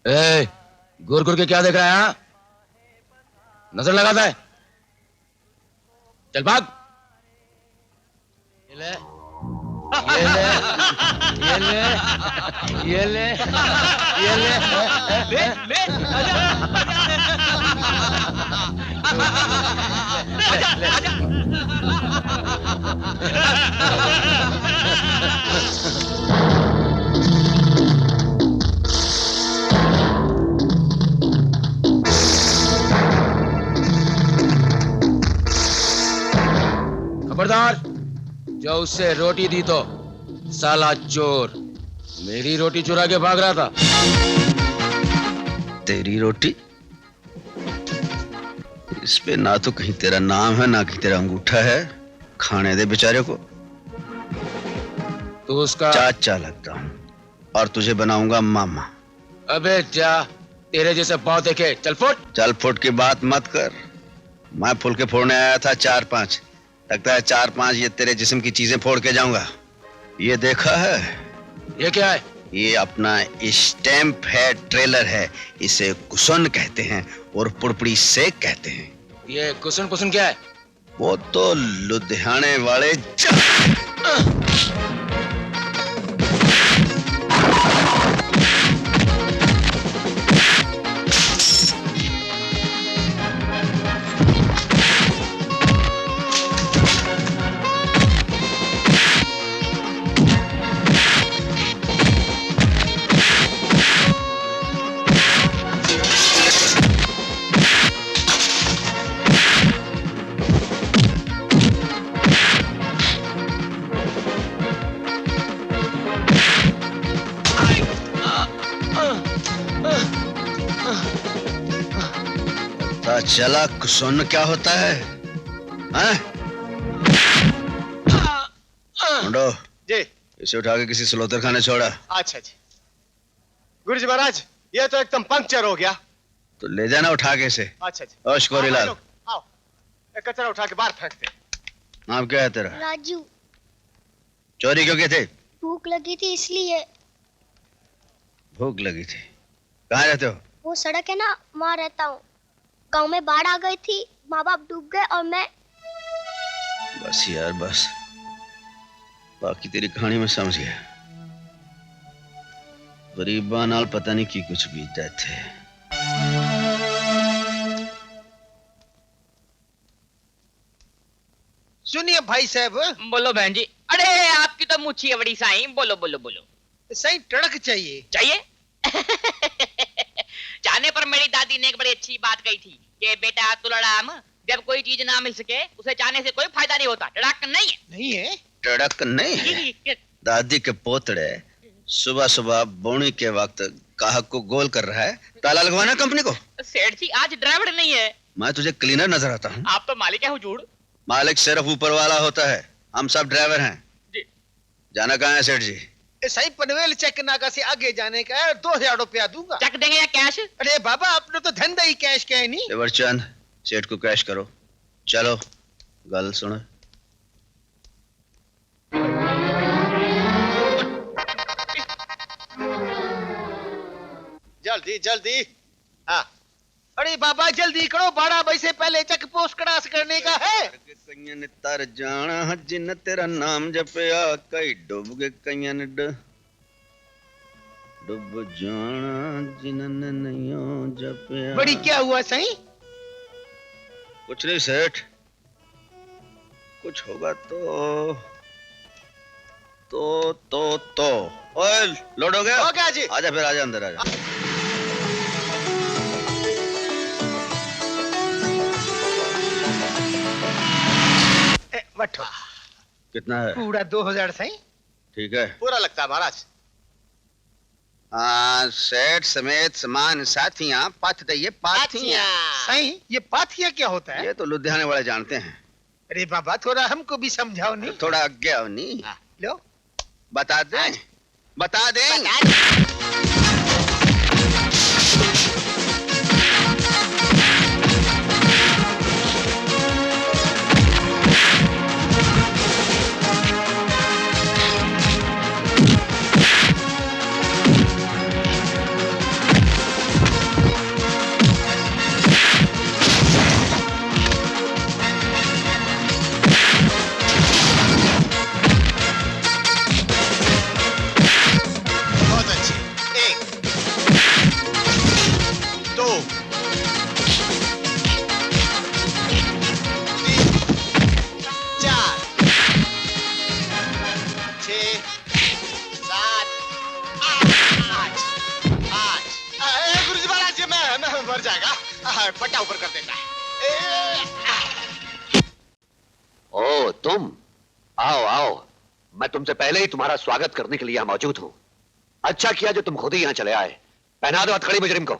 ए, घूर घूर के क्या देख रहा है? हाँ? नजर लगाता है। चल भाग। ये ले, ये ले, ये ले, ये ले, ये ले, ले ले आजा आजा आजा खबरदार, जो उससे रोटी दी तो साला चोर मेरी रोटी चुरा के भाग रहा था। तेरी रोटी? इस पे ना तो कहीं तेरा नाम है ना कहीं तेरा अंगूठा है। खाने दे बेचारे को। तू उसका चाचा लगता हूँ और तुझे बनाऊंगा मामा। अबे जा, तेरे जैसे पाँव देखे। चल फुट। चल फुट की बात मत कर। मैं फुलके फोड़ने आया था 4-5। लगता है 4-5 ये तेरे जिस्म की चीजें फोड़ के जाऊंगा। ये देखा है? ये क्या है? ये अपना स्टैंप है, ट्रेलर है। इसे कुसन कहते हैं और पुड़पुड़ी से कहते हैं। ये कुसन पुसन क्या है? वो तो लुधियाने वाले पता चला कुसन क्या होता है? हैं? मुंडो, जी। इसे उठा के किसी सलोतर खाने छोड़ा। अच्छा जी। गुरुजी महाराज, ये तो एकदम पंक्चर हो गया। तो ले जाना उठा के इसे। अच्छा जी। और शिकोरीलाल, आओ, एक कचरा उठा के बाहर फेंक दे। नाम क्या है तेरा? राजू। चोरी क्यों की थी? भूख लगी थी इसलिए। भूख लगी थी? कहाँ रहते हो? वो सड़क है ना, वहाँ रहता हूँ। गांव में बाढ़ आ गई थी, माँ बाप डूब गए और मैं। बस यार बस, बाकी तेरी कहानी में समझ गया। गरीबा नाल पता नहीं की कुछ बीतते थे। सुनिए भाई साहब। बोलो बहन जी। अरे आपकी तो मुच्छी है बड़ी साईं। बोलो बोलो बोलो। सही टड़क चाहिए। चाहिए जाने पर मेरी दादी ने एक बड़ी अच्छी बात कही थी कि बेटा तुलड़ाम, जब कोई चीज ना मिल सके उसे चाहने से कोई फायदा नहीं होता। टड़क नहीं है। नहीं है? टड़क नहीं है? दादी के पोतड़े सुबह सुबह बोनी के वक्त ग्राहक को गोल कर रहा है। ताला लगवाना कंपनी को। सेठ जी आज ड्राइवर नहीं है। मैं तुझे क्लीनर नजर आता हूँ। आप तो मालिक है हुजूर। मालिक सिर्फ ऊपर वाला होता है, हम सब ड्राइवर हैं। जी। जाना कहाँ है सेठ जी? सही पनवेल चेक नाका से आगे जाने का है। 2000 रुपया दूंगा। चेक देंगे या कैश? अरे बाबा, आपने तो धंधा ही कैश का है नहीं। देवरचंद, सेठ को कैश करो। चलो गल सुनो। जल्दी जल्दी। हाँ। अरे बाबा जल्दी करो, 12 बजे से पहले चेक पोस्ट क्रॉस करने का है। कईयां ने तर जाना जिन तेरा नाम जपया, कई डूब गए कईयां ने डूब जाना जिन्होंने नहीं जपया। बड़ी क्या हुआ सही? कुछ नहीं सेठ, कुछ होगा तो ओए लोड हो गया? हो गया जी। आजा फिर, आजा अंदर आजा। बैठो। कितना है? पूरा 2000 सही। ठीक है, पूरा लगता है महाराज। सेठ समेत समान साथियां पथ दइए पाथियां। सही, ये पाथिया क्या होता है? ये तो लुधियाने वाले जानते हैं। अरे बाबा थोड़ा हमको भी समझाओ नहीं। थोड़ा आज्ञा हो नहीं। लो बता दें, बता दें। 7 8 गुरुजी महाराज जी मैं मर जाएगा। पट्टा ऊपर कर देता है। ओ तुम आओ आओ, मैं तुमसे पहले ही तुम्हारा स्वागत करने के लिए यहाँ मौजूद हूँ। अच्छा किया जो तुम खुद ही यहाँ चले आए। पहना दो हथकड़ी मुजरिम को।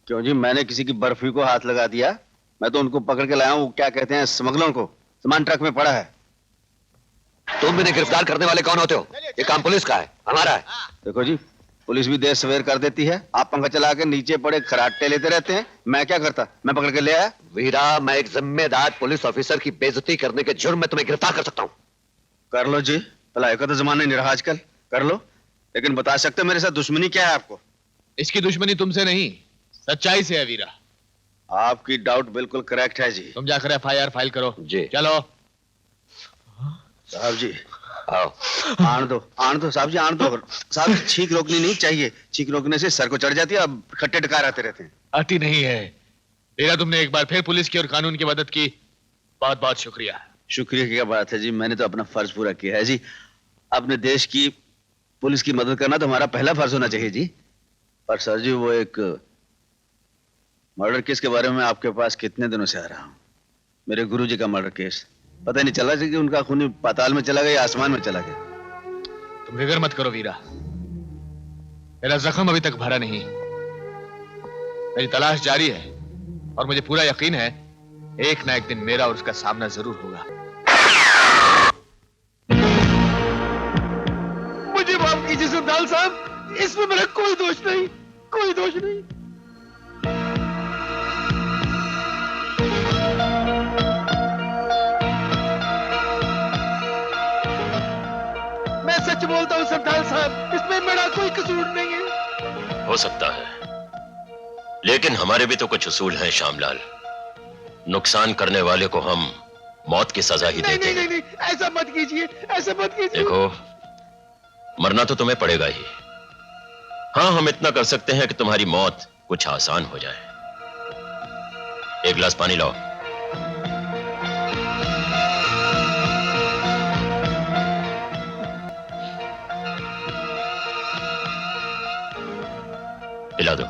क्यों जी, मैंने किसी की बर्फी को हाथ लगा दिया? मैं तो उनको पकड़ के लाया हूँ, क्या कहते हैं, स्मगलरों को। सामान ट्रक में पड़ा है। तुम इन्हें गिरफ्तार करने वाले कौन होते हो? ये काम पुलिस का है, हमारा है। देखो जी, पुलिस भी देर सवेर कर देती है। आप पंखा चला के नीचे पड़े खराटे लेते रहते हैं, मैं क्या करता? मैं पकड़ के ले आया। वीरा, मैं एक जिम्मेदार पुलिस ऑफिसर की बेइज्जती करने के जुर्म में तुम्हें गिरफ्तार कर सकता हूँ। कर लो जी, भलाई का तो जमाना नहीं रहा आजकल। कर लो, लेकिन बता सकते मेरे साथ दुश्मनी क्या है आपको? इसकी दुश्मनी तुमसे नहीं, सच्चाई से है वीरा। आपकी डाउट बिल्कुल करेक्ट है जी। तुम जाकर एफआईआर फाइल करो। जी चलो। साहब जी आओ। आन दो साहब जी, आन दो साहब। छींक रोकनी नहीं चाहिए, छींक रोकने से सर को चढ़ जाती है, अब खट्टे डकार आते रहते हैं। आती नहीं है वीरा, तुमने एक बार फिर पुलिस की और कानून की मदद की, बहुत बहुत शुक्रिया। शुक्रिया की क्या बात है जी, मैंने तो अपना फर्ज पूरा किया है जी। अपने देश की पुलिस की मदद करना तो हमारा पहला फर्ज होना चाहिए जी। पर सर जी, वो एक मर्डर केस के बारे में आपके पास कितने दिनों से आ रहा हूं। मेरे गुरुजी का मर्डर केस, पता नहीं चला कि उनका खून पाताल में चला गया या आसमान में चला गया। तुम फिक्र मत करो वीरा, मेरा जख्म अभी तक भरा नहीं। मेरी तलाश जारी है और मुझे पूरा यकीन है एक ना एक दिन मेरा और उसका सामना जरूर होगा। मुझे माफ कीजिए सुंदर साहब, इसमें मेरा कोई दोष नहीं, कोई दोष नहीं। मैं सच बोलता हूँ सरदार साहब, इसमें मेरा कोई कसूर नहीं है। हो सकता है, लेकिन हमारे भी तो कुछ उसूल हैं श्यामलाल। नुकसान करने वाले को हम मौत की सजा ही देते हैं। नहीं, ऐसा मत कीजिए, ऐसा मत कीजिए। देखो, मरना तो तुम्हें पड़ेगा ही। हाँ, हम इतना कर सकते हैं कि तुम्हारी मौत कुछ आसान हो जाए। एक गिलास पानी लाओ। पिला दो।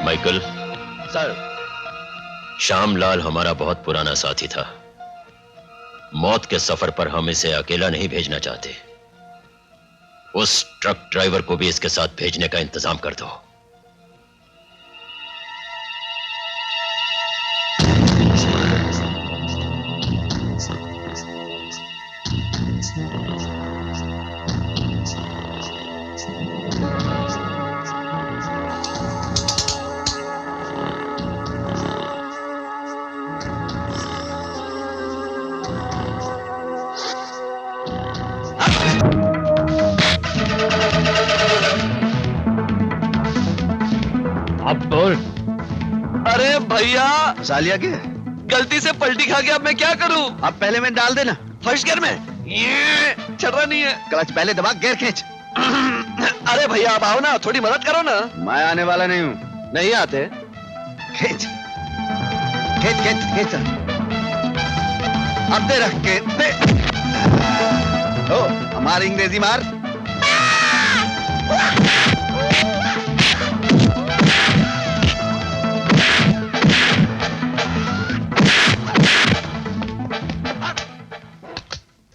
माइकल सर, श्यामलाल हमारा बहुत पुराना साथी था। मौत के सफर पर हम इसे अकेला नहीं भेजना चाहते। उस ट्रक ड्राइवर को भी इसके साथ भेजने का इंतजाम कर दो। अब बोल। अरे भैया, सालिया के गलती से पलटी खा गया, अब मैं क्या करूं? अब पहले में डाल देना। फर्स्ट गियर में ये चल रहा नहीं है। क्लच पहले दबा, गियर खींच। अरे भैया, अब आओ ना, थोड़ी मदद करो ना। मैं आने वाला नहीं हूँ। नहीं आते? खींच खींच खींच खींच। अब दे रख के दे। ओ, हमारी अंग्रेजी मार।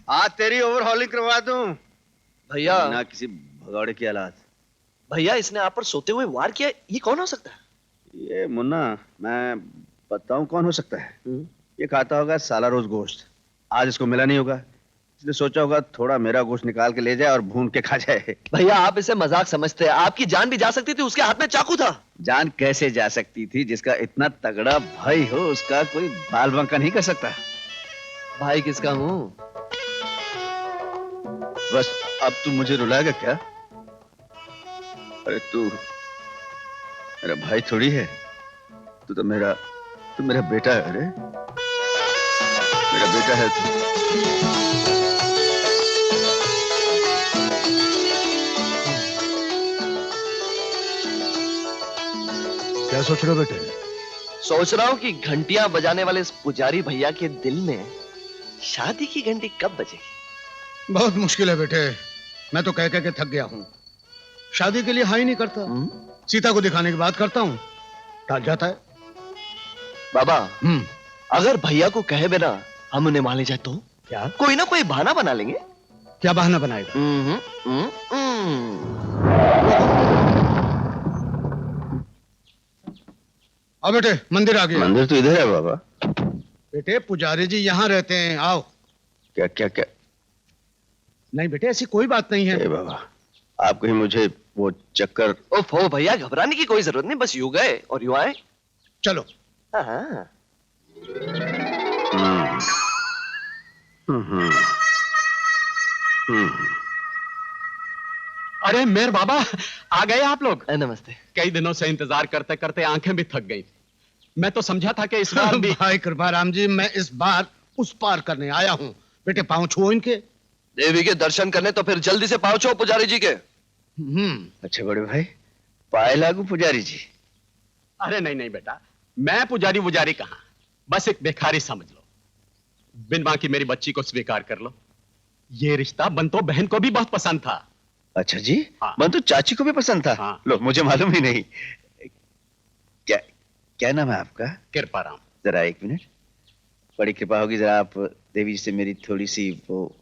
आज तेरी ओवरहॉलिंग करवा दूं भैया, ना किसी भगौड़े की औलाद। भैया इसने आप पर सोते हुए वार किया, ये कौन हो सकता है? ये मुन्ना, मैं बताऊं कौन हो सकता है? ये खाता होगा साला रोज गोश्त। आज इसको मिला नहीं होगा, इसलिए सोचा होगा थोड़ा मेरा गोश्त निकाल के ले जाए और भून के खा जाए। भैया आप इसे मजाक समझते हैं, आपकी जान भी जा सकती थी, उसके हाथ में चाकू था। जान कैसे जा सकती थी? जिसका इतना तगड़ा भाई हो उसका कोई बाल बंका नहीं कर सकता। भाई किसका हूँ? बस अब तू मुझे रुलाएगा क्या? अरे तू मेरा भाई थोड़ी है, तू तो मेरा बेटा है। अरे मेरा बेटा है तू। क्या सोच रहे हो बेटे? सोच रहा हूँ कि घंटियां बजाने वाले इस पुजारी भैया के दिल में शादी की घंटी कब बजेगी? बहुत मुश्किल है बेटे, मैं तो कह के थक गया हूँ। शादी के लिए हाँ ही नहीं करता। सीता को दिखाने की बात करता हूँ, टाल जाता है। बाबा, अगर भैया को कहे बिना हम उन्हें मान ले जाए तो? क्या? कोई ना कोई बहाना बना लेंगे। क्या बहाना बनाएगा? आओ बेटे, मंदिर आ गया। मंदिर तो इधर है बाबा। बेटे पुजारी जी यहाँ रहते हैं, आओ। क्या क्या क्या? नहीं बेटे, ऐसी कोई बात नहीं है। ए बाबा, आप कहीं मुझे वो चक्कर। ओफो भैया, घबराने की कोई जरूरत नहीं, बस यूं गए और यूं आए। चलो। हाँ। अरे मेर बाबा, आ गए आप लोग? नमस्ते। कई दिनों से इंतजार करते करते आंखें भी थक गई। मैं तो समझा था कि इस बार भी। भाई कृपाराम जी, मैं इस बार उस पार करने आया हूँ। बेटे पाँव छुओ इनके। देवी के दर्शन करने तो फिर जल्दी से पहुंचो पुजारी जी के। अच्छा बड़े भाई, पाए लागू पुजारी जी। अरे नहीं नहीं बेटा, मैं पुजारी वुजारी कहाँ, बस एक भिखारी समझ लो। बिन मां की मेरी बच्ची को स्वीकार कर लो। ये रिश्ता बंतो बहन को भी बहुत पसंद था। अच्छा जी? हाँ। बंतो चाची को भी पसंद था? हाँ। लो, मुझे मालूम ही नहीं। क्या क्या नाम है आपका? कृपाराम। जरा एक मिनट, बड़ी कृपा होगी, जरा आप देवी जी से मेरी थोड़ी सी वो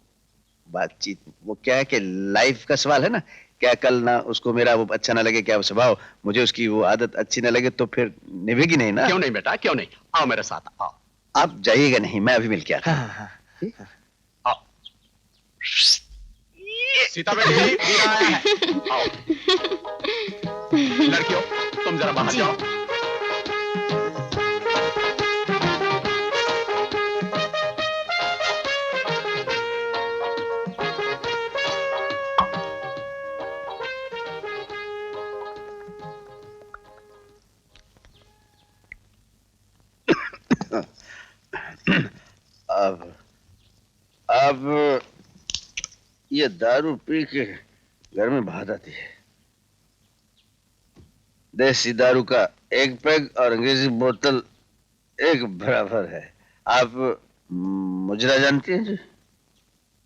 बातचीत। वो क्या है कि लाइफ का सवाल है ना, क्या कल ना उसको मेरा वो अच्छा ना लगे, क्या वो स्वभाव मुझे उसकी वो आदत अच्छी ना लगे तो फिर निभेगी नहीं ना। क्यों नहीं बेटा, क्यों नहीं, आओ मेरे साथ आओ। आप जाइएगा नहीं, मैं अभी मिल के आता हूं। आओ सीता बेटी, वीरा आया है। आओ लड़कियों, तुम जरा बाहर जाओ। अब ये दारू पी के घर में बात आती है। देसी दारू का एक पैग और अंग्रेजी बोतल एक बराबर है। आप मुजरा जानती हैं जी?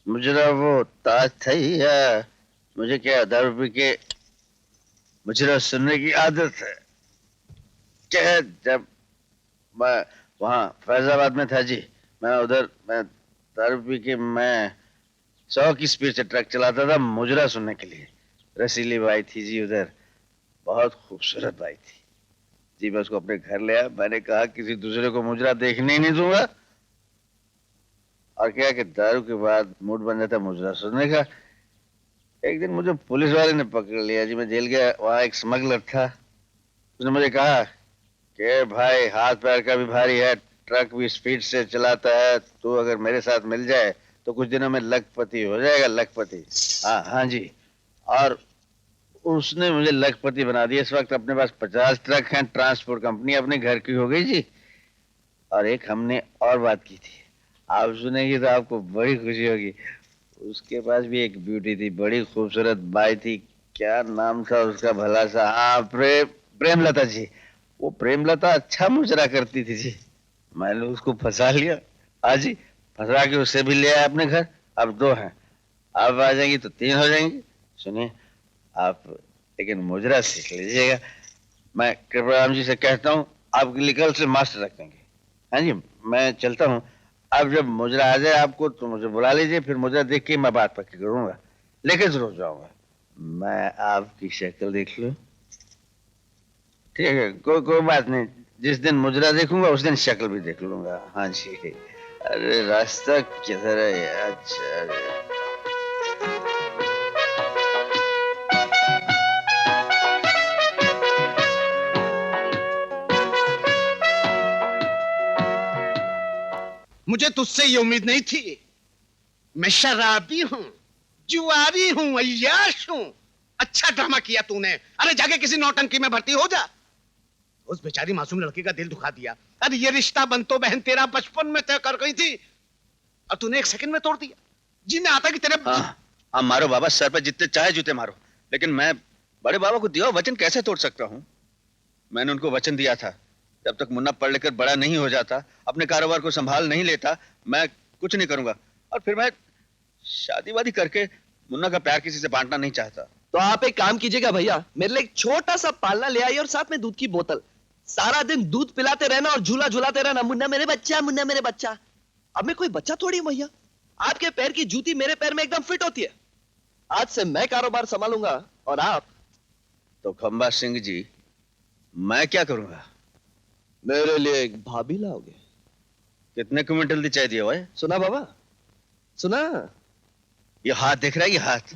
मुजरा वो ताज था ही, या मुझे क्या दारू पी के मुजरा सुनने की आदत है क्या? जब मैं वहाँ फैजाबाद में था जी, मैं दारू पी के मैं 100 की स्पीड से ट्रक चलाता था मुजरा सुनने के लिए। रसीली बाई थी जी उधर, बहुत खूबसूरत बाई थी जी। मैं उसको अपने घर ले आया, मैंने कहा किसी दूसरे को मुजरा देखने ही नहीं दूंगा। और क्या कि दारू के बाद मूड बन जाता मुजरा सुनने का। एक दिन मुझे पुलिस वाले ने पकड़ लिया जी, मैं जेल गया। वहां एक स्मगलर था, उसने मुझे कहा कि भाई हाथ पैर का भी भारी है, ट्रक भी स्पीड से चलाता है, तू अगर मेरे साथ मिल जाए तो कुछ दिनों में लखपति हो जाएगा। लखपति? हाँ हाँ जी। और उसने मुझे लखपति बना दिया। इस वक्त अपने पास 50 ट्रक हैं, ट्रांसपोर्ट कंपनी अपने घर की हो गई जी। और एक हमने और बात की थी, आप सुनेंगे तो आपको बड़ी खुशी होगी। उसके पास भी एक ब्यूटी थी, बड़ी खूबसूरत बाई थी। क्या नाम था उसका भला सा? हाँ, प्रेमलता जी। वो प्रेमलता अच्छा मुजरा करती थी जी। मैंने उसको फंसा लिया। आज जी फंसा के उसे भी ले आया अपने घर। अब 2 हैं, अब आ जाएंगी तो 3 हो जाएंगी। सुनिए, आप लेकिन मुजरा सीख लीजिएगा। मैं कृपाराम जी से कहता हूँ आपके लिए कल से मास्टर रख देंगे। हाँ जी, मैं चलता हूँ। अब जब मुजरा आ जाए आपको तो मुझे बुला लीजिए, फिर मुजरा देख के मैं बात पक्की करूंगा, लेके जरूर जाऊंगा। मैं आपकी शक्ल देख लूं? ठीक है, कोई बात नहीं। जिस दिन मुजरा देखूंगा उस दिन शक्ल भी देख लूंगा। हाँ जी। अरे रास्ता किधर है? अच्छा, मुझे तुझसे ये उम्मीद नहीं थी। मैं शराबी हूँ, जुआरी हूँ, अय्याश हूँ। अच्छा ड्रामा किया तूने। अरे जाके किसी नौटंकी में भर्ती हो जा। उस बेचारी मासूम लड़की का दिल दुखा दिया। अरे ये रिश्ता बंतो बहन तेरा बचपन में तय कर गई थी। और तूने एक सेकंड में तोड़ दिया। जी मैं आता कि तेरे हाँ हाँ मारो बाबा, सर पे जितने चाहे जूते मारो, लेकिन मैं बड़े बाबा को दिया वचन कैसे तोड़ सकता हूँ? मैंने उनको वचन दिया था, जब तक मुन्ना पढ़ लिखकर बड़ा नहीं हो जाता, अपने कारोबार को संभाल नहीं लेता, मैं कुछ नहीं करूंगा। और फिर मैं शादी वादी करके मुन्ना का प्यार किसी से बांटना नहीं चाहता। तो आप एक काम कीजिएगा भैया, मेरे लिए एक छोटा सा पालना ले आइए और साथ में दूध की बोतल। सारा दिन दूध पिलाते रहना और झूला झूलाते रहना, मुन्ना मेरे बच्चा, मुन्ना मेरे बच्चा। अब मैं कोई बच्चा थोड़ी हूं भैया, आपके पैर की जूती मेरे पैर में एकदम फिट होती है। आज से मैं कारोबार संभालूंगा और आप। तो खंबा सिंह जी, मैं क्या करूंगा? मेरे लिए एक भाभी लाओगे? कितने क्विंटल दी चाहिए भाई? सुना बाबा, सुना? ये हाथ देख रहा है, ये हाथ?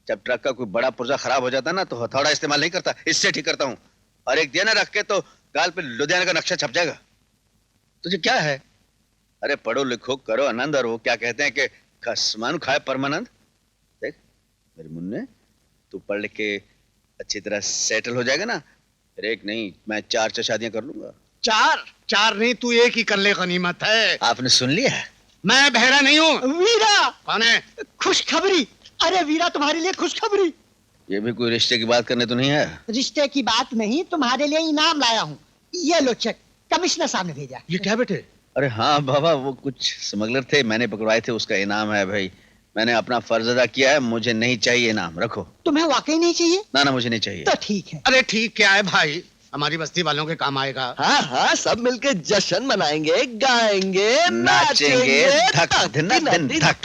जब ट्रक का कोई बड़ा पुर्जा खराब हो जाता है ना, तो हथौड़ा इस्तेमाल नहीं करता, इससे ठीक करता हूं। और एक दिया ना रख के तो गाल पे लुधियाना का नक्शा छप जाएगा। तुझे क्या है? अरे पढ़ो लिखो करो आनंद, और वो क्या कहते हैं कि खसमान खाए परमानंद। देख मेरे मुन्ने, तू पढ़ लिख के अच्छी तरह सेटल हो जाएगा ना, फिर एक नहीं मैं 4 शादियां कर लूंगा। चार नहीं, तू एक ही कर ले, गनीमत है। आपने सुन लिया? मैं बहरा नहीं हूँ। वीरा, कौन है? खुशखबरी। अरे वीरा, तुम्हारे लिए खुशखबरी। ये भी कोई रिश्ते की बात करने तो नहीं है? रिश्ते की बात नहीं, तुम्हारे लिए इनाम लाया हूँ। ये लो चेक, कमिश्नर साहब ने भेजा। ये क्या बेटे? अरे हाँ बाबा, वो कुछ स्मगलर थे, मैंने पकड़वाए थे, उसका इनाम है भाई। मैंने अपना फर्ज अदा किया है, मुझे नहीं चाहिए इनाम, रखो। तुम्हें वाकई नहीं चाहिए? ना ना, मुझे नहीं चाहिए। तो ठीक है। अरे ठीक क्या है भाई, हमारी बस्ती वालों के काम आएगा। हाँ हाँ, सब मिलकर जश्न मनाएंगे, गाएंगे, नाचेंगे, धक दिन धक।